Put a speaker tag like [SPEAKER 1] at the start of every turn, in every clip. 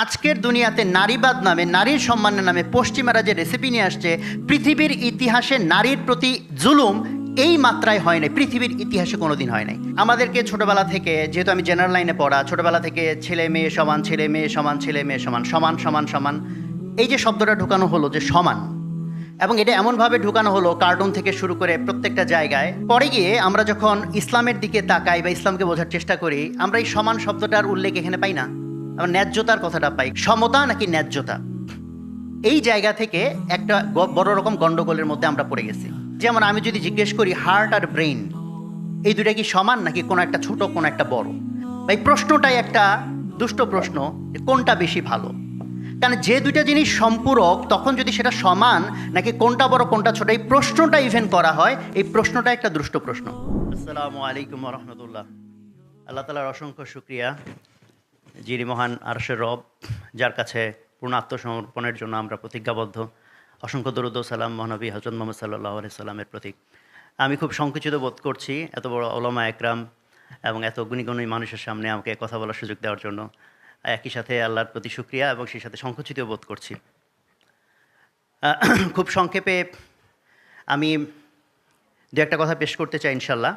[SPEAKER 1] আজকের দুনিয়াতে নারীবাদ নামে, নারীর সম্মানের নামে পশ্চিমারা যে রেসিপি নিয়ে আসছে, পৃথিবীর ইতিহাসে নারীর প্রতি জুলুম এই মাত্রায় হয় নাই, পৃথিবীর ইতিহাসে কোনোদিন হয় নাই। আমাদেরকে ছোটবেলা থেকে, যেহেতু আমি জেনারেল লাইনে পড়া, ছোটবেলা থেকে ছেলে মেয়ে সমান, ছেলে মেয়ে সমান, ছেলে মেয়ে সমান, সমান সমান সমান, এই যে শব্দটা ঢুকানো হলো যে সমান, এবং এটা এমনভাবে ঢুকানো হলো কার্টুন থেকে শুরু করে প্রত্যেকটা জায়গায়। পরে গিয়ে আমরা যখন ইসলামের দিকে তাকাই বা ইসলামকে বোঝার চেষ্টা করি, আমরা এই সমান শব্দটার উল্লেখ এখানে পাই না, আমরা ন্যায্যতার কথাটা পাই। সমতা নাকি ন্যায্যতা, এই জায়গা থেকে একটা বড় রকম গন্ডগোলের মধ্যে আমরা পড়ে গেছি। যেমন আমি যদি জিজ্ঞেস করি হার্ট আর ব্রেইন এই দুটা কি সমান নাকি কোনো একটা ছোট কোনো একটা বড়, এই প্রশ্নটাই একটা দুষ্ট প্রশ্ন যে কোনটা বেশি ভালো। কারণ যে দুইটা জিনিস সম্পূরক, তখন যদি সেটা সমান নাকি কোনটা বড় কোনটা ছোট, এই প্রশ্নটা ইভেন করা হয়, এই প্রশ্নটা একটা দুষ্ট প্রশ্ন। আসসালামু আলাইকুম রহমতুল্লাহ। আল্লাহ তাআলার অসংখ্য শুকরিয়া, যিনি মহান আরশের রব, যার কাছে পূর্ণ আত্মসমর্পণের জন্য আমরা প্রতিজ্ঞাবদ্ধ। অসংখ্য দরুদ ও সালাম মহানবী হযরত মুহাম্মদ সাল্লাল্লাহু আলাইহি সাল্লামের প্রতি। আমি খুব সংকুচিত বোধ করছি এত বড় ওলামা একরাম এবং এত গুণী মানুষের সামনে আমাকে কথা বলার সুযোগ দেওয়ার জন্য। একই সাথে আল্লাহর প্রতি শুকরিয়া এবং সেই সাথে সংকুচিত বোধ করছি। খুব সংক্ষেপে আমি দু একটা কথা পেশ করতে চাই ইনশাল্লাহ।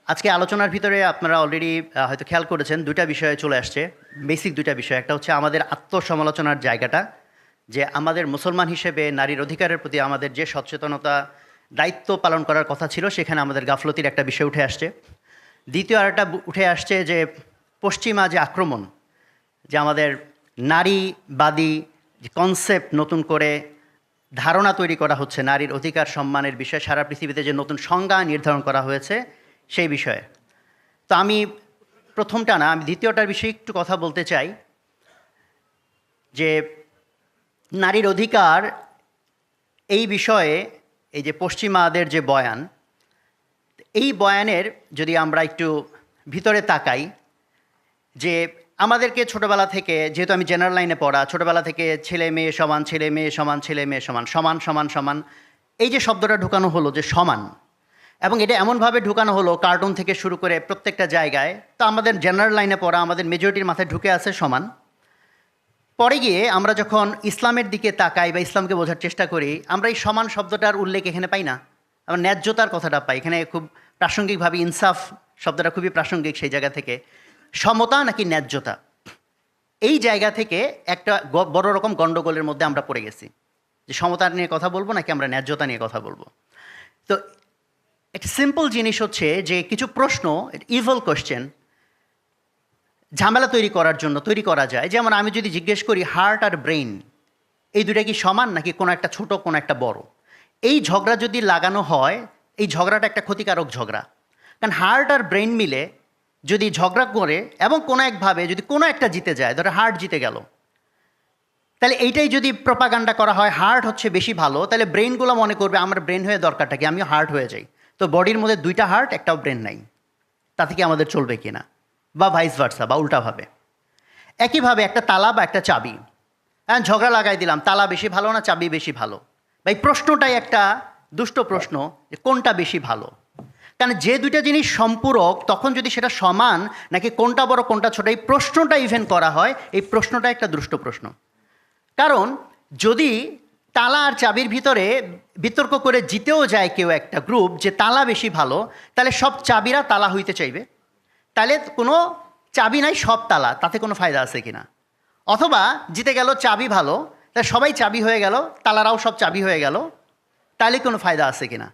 [SPEAKER 1] আজকে আলোচনার ভিতরে আপনারা অলরেডি হয়তো খেয়াল করেছেন, দুইটা বিষয়ে চলে আসছে, বেসিক দুইটা বিষয়। একটা হচ্ছে আমাদের আত্মসমালোচনার জায়গাটা, যে আমাদের মুসলমান হিসেবে নারীর অধিকারের প্রতি আমাদের যে সচেতনতা, দায়িত্ব পালন করার কথা ছিল, সেখানে আমাদের গাফলতির একটা বিষয় উঠে আসছে। দ্বিতীয় আরেকটা উঠে আসছে যে পশ্চিমা যে আক্রমণ, যে আমাদের নারীবাদী যে কনসেপ্ট নতুন করে ধারণা তৈরি করা হচ্ছে নারীর অধিকার সম্মানের বিষয়ে, সারা পৃথিবীতে যে নতুন সংজ্ঞা নির্ধারণ করা হয়েছে সেই বিষয়ে। তো আমি প্রথমটা না, আমি দ্বিতীয়টার বিষয়ে একটু কথা বলতে চাই, যে নারীর অধিকার এই বিষয়ে এই যে পশ্চিমাদের যে বয়ান, এই বয়ানের যদি আমরা একটু ভিতরে তাকাই, যে আমাদেরকে ছোটোবেলা থেকে, যেহেতু আমি জেনারেল লাইনে পড়া, ছোটোবেলা থেকে ছেলে মেয়ে সমান, ছেলে মেয়ে সমান, ছেলে মেয়ে সমান, সমান সমান সমান, এই যে শব্দটা ঢুকানো হলো যে সমান, এবং এটা এমনভাবে ঢুকানো হলো কার্টুন থেকে শুরু করে প্রত্যেকটা জায়গায়। তো আমাদের জেনারেল লাইনে পড়া, আমাদের মেজরিটির মাথায় ঢুকে আছে সমান। পরে গিয়ে আমরা যখন ইসলামের দিকে তাকাই বা ইসলামকে বোঝার চেষ্টা করি, আমরা এই সমান শব্দটার উল্লেখ এখানে পাই না, আমরা ন্যায্যতার কথাটা পাই। এখানে খুব প্রাসঙ্গিকভাবে ইনসাফ শব্দটা খুবই প্রাসঙ্গিক সেই জায়গা থেকে। সমতা নাকি ন্যায্যতা, এই জায়গা থেকে একটা বড় রকম গন্ডগোলের মধ্যে আমরা পড়ে গেছি, যে সমতা নিয়ে কথা বলবো নাকি আমরা ন্যায্যতা নিয়ে কথা বলবো। তো একটা সিম্পল জিনিস হচ্ছে যে কিছু প্রশ্ন, ইভল কোয়েশ্চেন, ঝামেলা তৈরি করার জন্য তৈরি করা যায়। যেমন আমি যদি জিজ্ঞেস করি হার্ট আর ব্রেইন এই দুটা কি সমান নাকি কোনো একটা ছোট কোনো একটা বড়, এই ঝগড়া যদি লাগানো হয়, এই ঝগড়াটা একটা ক্ষতিকারক ঝগড়া। কারণ হার্ট আর ব্রেইন মিলে যদি ঝগড়া করে এবং কোনো একভাবে যদি কোনো একটা জিতে যায়, ধরো হার্ট জিতে গেল, তাহলে এইটাই যদি প্রপাগান্ডা করা হয় হার্ট হচ্ছে বেশি ভালো, তাহলে ব্রেইনগুলো মনে করবে আমার ব্রেন হয়ে দরকারটা কি, আমিও হার্ট হয়ে যাই। তো বডির মধ্যে দুইটা হার্ট একটাও ব্রেন নাই, তাতে কি আমাদের চলবে কি না, বা ভাইস ভার্সা বা উল্টাভাবে। একইভাবে একটা তালা বা একটা চাবি, হ্যাঁ ঝগড়া লাগাই দিলাম, তালা বেশি ভালো না চাবি বেশি ভালো, বা এই প্রশ্নটাই একটা দুষ্ট প্রশ্ন যে কোনটা বেশি ভালো। কারণ যে দুইটা জিনিস সম্পূরক, তখন যদি সেটা সমান নাকি কোনটা বড় কোনটা ছোট, এই প্রশ্নটা ইভেন করা হয়, এই প্রশ্নটা একটা দুষ্ট প্রশ্ন। কারণ যদি তালা আর চাবির ভিতরে বিতর্ক করে জিতেও যায় কেউ একটা গ্রুপ যে তালা বেশি ভালো, তাহলে সব চাবিরা তালা হইতে চাইবে, তাহলে কোনো চাবি নাই সব তালা, তাতে কোনো ফায়দা আছে কিনা। অথবা জিতে গেল চাবি ভালো, তাহলে সবাই চাবি হয়ে গেল, তালারাও সব চাবি হয়ে গেল, তাহলে কোনো ফায়দা আছে কিনা।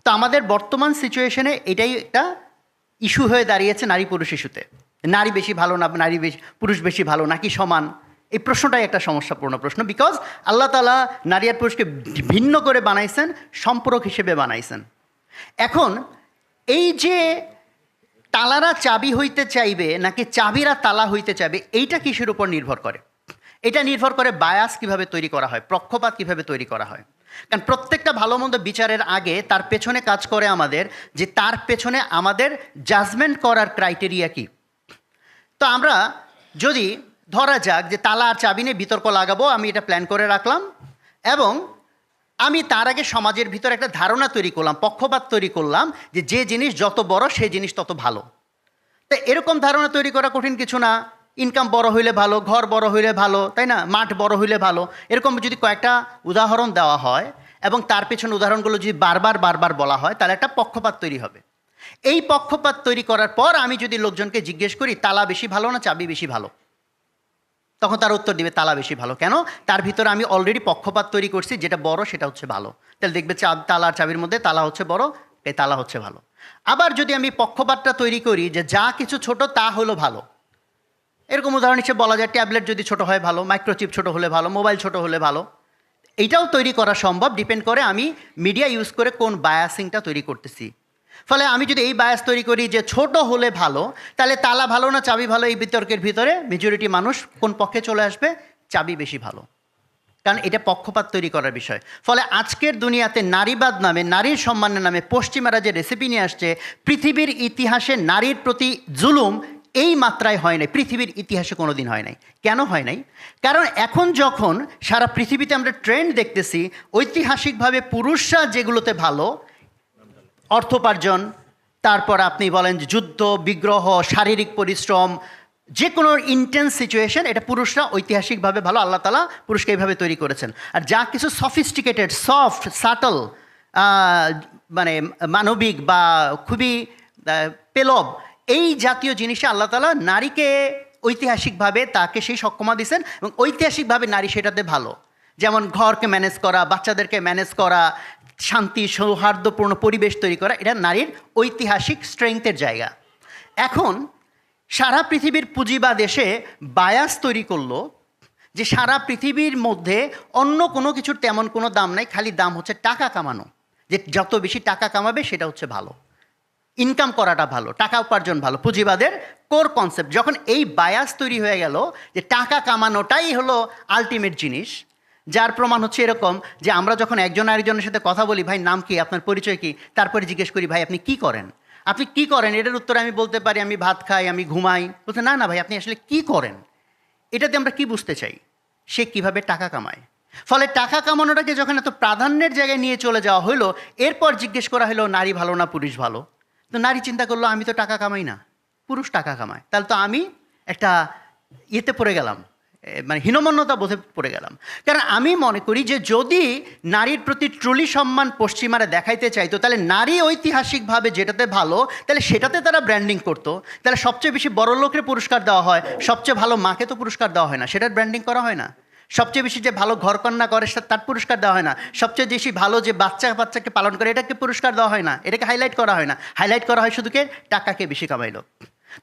[SPEAKER 1] তো আমাদের বর্তমান সিচুয়েশনে এটাই একটা ইস্যু হয়ে দাঁড়িয়েছে নারী পুরুষ ইস্যুতে। নারী বেশি ভালো না নারী বেশি, পুরুষ বেশি ভালো নাকি সমান, এই প্রশ্নটাই একটা সমস্যাপূর্ণ প্রশ্ন। বিকজ আল্লাহ তাআলা নারী আর পুরুষকে ভিন্ন করে বানাইছেন, সম্পূরক হিসেবে বানাইছেন। এখন এই যে তালারা চাবি হইতে চাইবে নাকি চাবিরা তালা হইতে চাইবে, এইটা কিসের উপর নির্ভর করে? এটা নির্ভর করে বায়াস কিভাবে তৈরি করা হয়, পক্ষপাত কিভাবে তৈরি করা হয়। কারণ প্রত্যেকটা ভালো মন্দ বিচারের আগে তার পেছনে কাজ করে আমাদের, যে তার পেছনে আমাদের জাজমেন্ট করার ক্রাইটেরিয়া কি। তো আমরা যদি ধরা যাক যে তালা আর চাবি নিয়ে বিতর্ক লাগাবো, আমি এটা প্ল্যান করে রাখলাম, এবং আমি তার আগে সমাজের ভিতরে একটা ধারণা তৈরি করলাম, পক্ষপাত তৈরি করলাম, যে জিনিস যত বড় সেই জিনিস তত ভালো। তো এরকম ধারণা তৈরি করা কঠিন কিছু না। ইনকাম বড় হইলে ভালো, ঘর বড় হইলে ভালো, তাই না, মাঠ বড় হইলে ভালো, এরকম যদি কয়েকটা উদাহরণ দেওয়া হয় এবং তার পেছনে উদাহরণগুলো যদি বারবার বারবার বলা হয়, তাহলে একটা পক্ষপাত তৈরি হবে। এই পক্ষপাত তৈরি করার পর আমি যদি লোকজনকে জিজ্ঞেস করি তালা বেশি ভালো না চাবি বেশি ভালো, তখন তার উত্তর দিবে তালা বেশি ভালো। কেন? তার ভিতরে আমি অলরেডি পক্ষপাত তৈরি করছি, যেটা বড় সেটা হচ্ছে ভালো। তাহলে দেখবে তালা আর চাবির মধ্যে তালা হচ্ছে বড়, এই তালা হচ্ছে ভালো। আবার যদি আমি পক্ষপাতটা তৈরি করি যে যা কিছু ছোট তা হলো ভালো, এরকম উদাহরণ হিসেবে বলা যায় ট্যাবলেট যদি ছোট হয় ভালো, মাইক্রোচিপ ছোট হলে ভালো, মোবাইল ছোট হলে ভালো। এইটাও তৈরি করা সম্ভব, ডিপেন্ড করে আমি মিডিয়া ইউজ করে কোন বায়াসিংটা তৈরি করতেছি। ফলে আমি যদি এই বায়াস তৈরি করি যে ছোট হলে ভালো, তাহলে তালা ভালো না চাবি ভালো, এই বিতর্কের ভিতরে মেজরিটি মানুষ কোন পক্ষে চলে আসবে? চাবি বেশি ভালো, কারণ এটা পক্ষপাত তৈরি করার বিষয়। ফলে আজকের দুনিয়াতে নারীবাদ নামে, নারীর সম্মানের নামে পশ্চিমারা যে রেসিপি নিয়ে আসছে, পৃথিবীর ইতিহাসে নারীর প্রতি জুলুম এই মাত্রায় হয় নাই, পৃথিবীর ইতিহাসে কোনো দিন হয় নাই। কেন হয় নাই? কারণ এখন যখন সারা পৃথিবীতে আমরা ট্রেন্ড দেখতেছি, ঐতিহাসিকভাবে পুরুষরা যেগুলোতে ভালো, অর্থোপার্জন, তারপর আপনি বলেন যুদ্ধ বিগ্রহ, শারীরিক পরিশ্রম, যে কোনো ইন্টেন্স সিচুয়েশন, এটা পুরুষরা ঐতিহাসিকভাবে ভালো, আল্লাহ তাআলা পুরুষকে এইভাবে তৈরি করেছেন। আর যা কিছু সফিস্টিকেটেড, সফট, সাটল, মানে মানবিক বা খুবই পেলব, এই জাতীয় জিনিসে আল্লাহ তাআলা নারীকে ঐতিহাসিকভাবে তাকে সেই সক্ষমতা দিয়েছেন এবং ঐতিহাসিকভাবে নারী সেটাতে ভালো। যেমন ঘরকে ম্যানেজ করা, বাচ্চাদেরকে ম্যানেজ করা, শান্তি সৌহার্দ্যপূর্ণ পরিবেশ তৈরি করা, এটা নারীর ঐতিহাসিক স্ট্রেংথের জায়গা। এখন সারা পৃথিবীর পুঁজিবাদ এসে বায়াস তৈরি করলো যে সারা পৃথিবীর মধ্যে অন্য কোনো কিছুর তেমন কোনো দাম নাই, খালি দাম হচ্ছে টাকা কামানো, যে যত বেশি টাকা কামাবে সেটা হচ্ছে ভালো, ইনকাম করাটা ভালো, টাকা উপার্জন ভালো। পুঁজিবাদের কোর কনসেপ্ট যখন এই বায়াস তৈরি হয়ে গেল যে টাকা কামানোটাই হলো আলটিমেট জিনিস, যার প্রমাণ হচ্ছে এরকম যে আমরা যখন একজন আরেকজনের সাথে কথা বলি, ভাই নাম কি, আপনার পরিচয় কি, তারপরে জিজ্ঞেস করি ভাই আপনি কি করেন, আপনি কি করেন, এটার উত্তরে আমি বলতে পারি আমি ভাত খাই, আমি ঘুমাই। বলতে না না ভাই আপনি আসলে কি করেন, এটাতে আমরা কি বুঝতে চাই? সে কিভাবে টাকা কামায়। ফলে টাকা কামানোটাকে যখন এত প্রাধান্যের জায়গায় নিয়ে চলে যাওয়া হলো, এরপর জিজ্ঞেস করা হলো নারী ভালো না পুরুষ ভালো, তো নারী চিন্তা করলো আমি তো টাকা কামাই না, পুরুষ টাকা কামায়, তাহলে তো আমি একটা ইয়েতে পড়ে গেলাম, মানে হীনমন্যতা বোধে পড়ে গেলাম। কারণ আমি মনে করি যে যদি নারীর প্রতি ট্রুলি সম্মান পশ্চিমারা দেখাইতে চাইতো, তাহলে নারী ঐতিহাসিকভাবে যেটাতে ভালো তাহলে সেটাতে তারা ব্র্যান্ডিং করতো। তাহলে সবচেয়ে বেশি বড় লোকের পুরস্কার দেওয়া হয়, সবচেয়ে ভালো মাকে তো পুরস্কার দেওয়া হয় না, সেটার ব্র্যান্ডিং করা হয় না। সবচেয়ে বেশি যে ভালো ঘরকন্যা করে তার পুরস্কার দেওয়া হয় না। সবচেয়ে বেশি ভালো যে বাচ্চাকে পালন করে এটাকে পুরস্কার দেওয়া হয় না, এটাকে হাইলাইট করা হয় না। হাইলাইট করা হয় শুধুকে টাকাকে বেশি কামাইলো।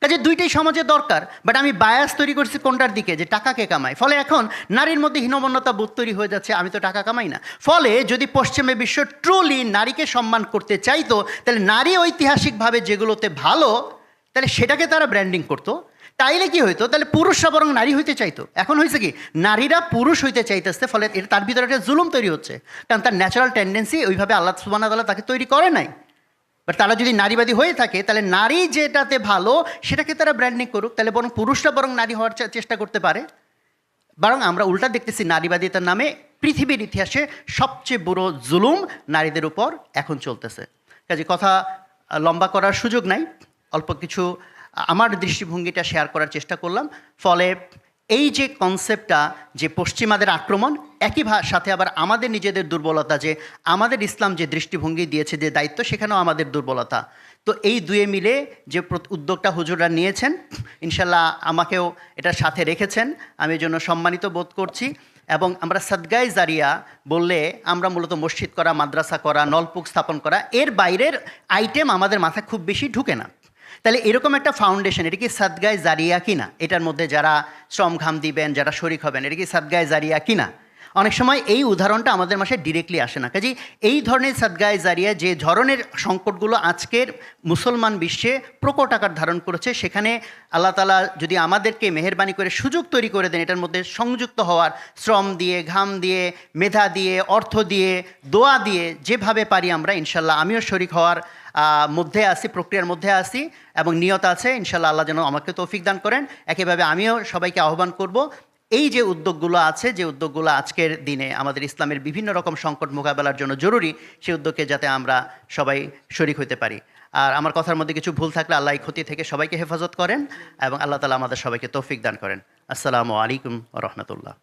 [SPEAKER 1] কাজে দুইটাই সমাজে দরকার, বাট আমি বায়াস তৈরি করছি কোনটার দিকে, যে টাকাকে কামাই। ফলে এখন নারীর মধ্যে হীনমন্যতা বোধ তৈরি হয়ে যাচ্ছে, আমি তো টাকা কামাই না। ফলে যদি পশ্চিমে বিশ্ব ট্রুলি নারীকে সম্মান করতে চাইতো, তাহলে নারী ঐতিহাসিকভাবে যেগুলোতে ভালো তাহলে সেটাকে তারা ব্র্যান্ডিং করতো। তাইলে কি হইতো? তাহলে পুরুষরা বরং নারী হইতে চাইতো। এখন হয়েছে কি, নারীরা পুরুষ হইতে চাইতেছে, ফলে এটা তার ভিতরে একটা জুলুম তৈরি হচ্ছে, কারণ তার ন্যাচারাল টেন্ডেন্সি ওইভাবে আল্লাহ সুবহানাহু ওয়া তাআলা তাকে তৈরি করে নাই। বাট তারা যদি নারীবাদী হয়ে থাকে, তাহলে নারী যেটাতে ভালো সেটাকে তারা ব্র্যান্ডিং করুক, তাহলে বরং পুরুষরা বরং নারী হওয়ার চেষ্টা করতে পারে। বরং আমরা উল্টা দেখতেছি, নারীবাদিতার নামে পৃথিবীর ইতিহাসে সবচেয়ে বড় জুলুম নারীদের উপর এখন চলতেছে। কাজে কথা লম্বা করার সুযোগ নাই, অল্প কিছু আমার দৃষ্টিভঙ্গিটা শেয়ার করার চেষ্টা করলাম। ফলে এই যে কনসেপ্টটা, যে পশ্চিমাদের আক্রমণ, একই সাথে আবার আমাদের নিজেদের দুর্বলতা, যে আমাদের ইসলাম যে দৃষ্টিভঙ্গি দিয়েছে, যে দায়িত্ব, সেখানেও আমাদের দুর্বলতা। তো এই দুয়ে মিলে যে উদ্যোগটা হুজুররা নিয়েছেন, ইনশাল্লাহ আমাকেও এটার সাথে রেখেছেন, আমি এই জন্য সম্মানিত বোধ করছি। এবং আমরা সাদগায়ে জারিয়া বললে আমরা মূলত মসজিদ করা, মাদ্রাসা করা, নলকূপ স্থাপন করা, এর বাইরের আইটেম আমাদের মাথায় খুব বেশি ঢুকে না। তাহলে এরকম একটা ফাউন্ডেশন, এটা কি সাদগায়ে জারিয়া কিনা, এটার মধ্যে যারা শ্রম ঘাম দিবেন, যারা শরিক হবেন, এটা কি সাদগায়ে জারিয়া কিনা, অনেক সময় এই উদাহরণটা আমাদের মাঝে ডিরেক্টলি আসে না। কাজেই এই ধরনের সাদগায়ে জারিয়া, যে ধরনের সংকটগুলো আজকের মুসলমান বিশ্বে প্রকট আকার ধারণ করেছে, সেখানে আল্লাহ তাআলা যদি আমাদেরকে মেহেরবানি করে সুযোগ তৈরি করে দেন এটার মধ্যে সংযুক্ত হওয়ার, শ্রম দিয়ে, ঘাম দিয়ে, মেধা দিয়ে, অর্থ দিয়ে, দোয়া দিয়ে, যেভাবে পারি আমরা ইনশাল্লাহ, আমিও শরিক হওয়ার মধ্যে আসি, প্রক্রিয়ার মধ্যে আসি এবং নিয়ত আছে। ইনশাল্লাহ আল্লাহ যেন আমাকে তৌফিক দান করেন। একইভাবে আমিও সবাইকে আহ্বান করব, এই যে উদ্যোগগুলো আছে, যে উদ্যোগগুলো আজকের দিনে আমাদের ইসলামের বিভিন্ন রকম সংকট মোকাবেলার জন্য জরুরি, সেই উদ্যোগে যাতে আমরা সবাই শরিক হতে পারি। আর আমার কথার মধ্যে কিছু ভুল থাকলে আল্লাহ এই ক্ষতি থেকে সবাইকে হেফাজত করেন এবং আল্লাহ তালা আমাদের সবাইকে তৌফিক দান করেন। আসসালামু আলাইকুম ওয়া রাহমাতুল্লাহ।